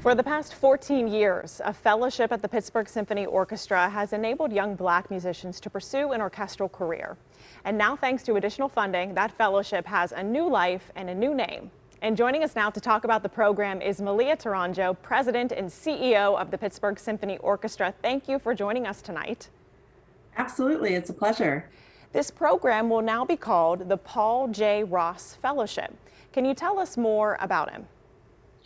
For the past 14 years, a fellowship at the Pittsburgh Symphony Orchestra has enabled young black musicians to pursue an orchestral career. And now, thanks to additional funding, that fellowship has a new life and a new name. And joining us now to talk about the program is Malia Taranjo, President and CEO of the Pittsburgh Symphony Orchestra. Thank you for joining us tonight. Absolutely, it's a pleasure. This program will now be called the Paul J. Ross Fellowship. Can you tell us more about him?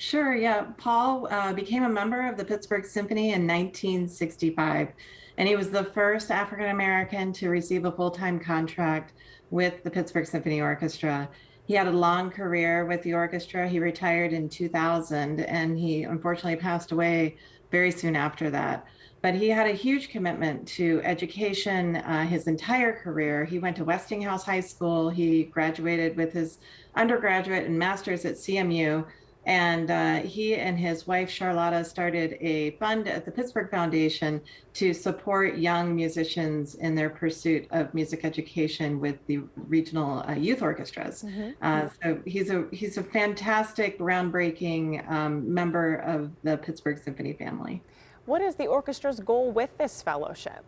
Sure, yeah. Paul became a member of the Pittsburgh Symphony in 1965, and he was the first African American to receive a full-time contract with the Pittsburgh Symphony Orchestra. He had a long career with the orchestra. He retired in 2000, and he unfortunately passed away very soon after that. But he had a huge commitment to education his entire career. He went to Westinghouse High School. He graduated with his undergraduate and master's at CMU. And he and his wife, Charlotta, started a fund at the Pittsburgh Foundation to support young musicians in their pursuit of music education with the regional youth orchestras. So he's a fantastic, groundbreaking member of the Pittsburgh Symphony family. What is the orchestra's goal with this fellowship?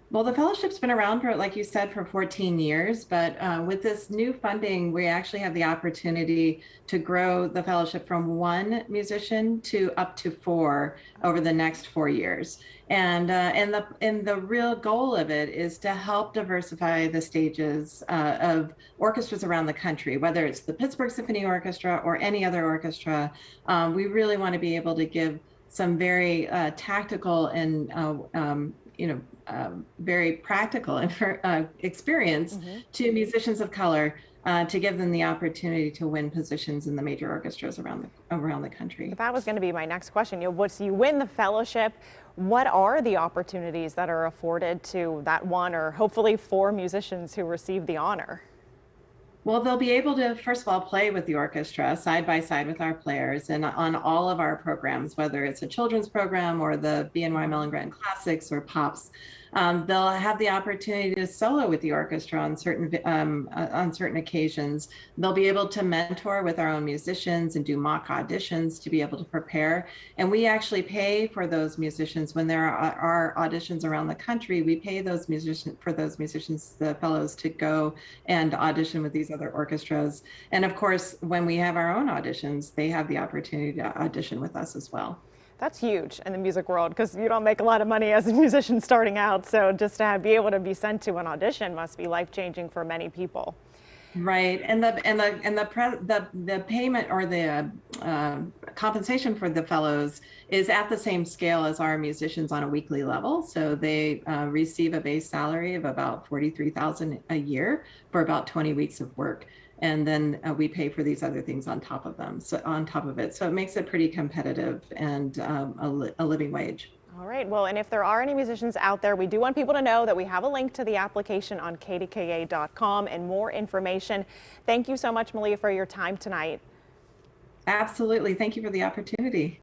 Well, the fellowship's been around for, like you said, for 14 years, but with this new funding, we actually have the opportunity to grow the fellowship from 1 musician to up to 4 over the next 4 years. And the real goal of it is to help diversify the stages of orchestras around the country, whether it's the Pittsburgh Symphony Orchestra or any other orchestra. We really want to be able to give some very tactical and very practical experience to musicians of color to give them the opportunity to win positions in the major orchestras around the country. That was going to be my next question. Once you win the fellowship, what are the opportunities that are afforded to that 1 or hopefully 4 musicians who receive the honor? Well, they'll be able to, first of all, play with the orchestra side by side with our players and on all of our programs, whether it's a children's program or the BNY Mellon Grand Classics or Pops. They'll have the opportunity to solo with the orchestra on certain occasions. They'll be able to mentor with our own musicians and do mock auditions to be able to prepare. And we actually pay for those musicians when there are auditions around the country. We pay those musicians, the fellows, to go and audition with these other orchestras. And of course, when we have our own auditions, they have the opportunity to audition with us as well. That's huge in the music world because you don't make a lot of money as a musician starting out. So just to be able to be sent to an audition must be life-changing for many people. Right, and the payment or the compensation for the fellows is at the same scale as our musicians on a weekly level. So they receive a base salary of about $43,000 a year for about 20 weeks of work. And then we pay for these other things on top of them, so on top of it. So it makes it pretty competitive and a living wage. All right. Well, and if there are any musicians out there, we do want people to know that we have a link to the application on KDKA.com and more information. Thank you so much, Malia, for your time tonight. Absolutely. Thank you for the opportunity.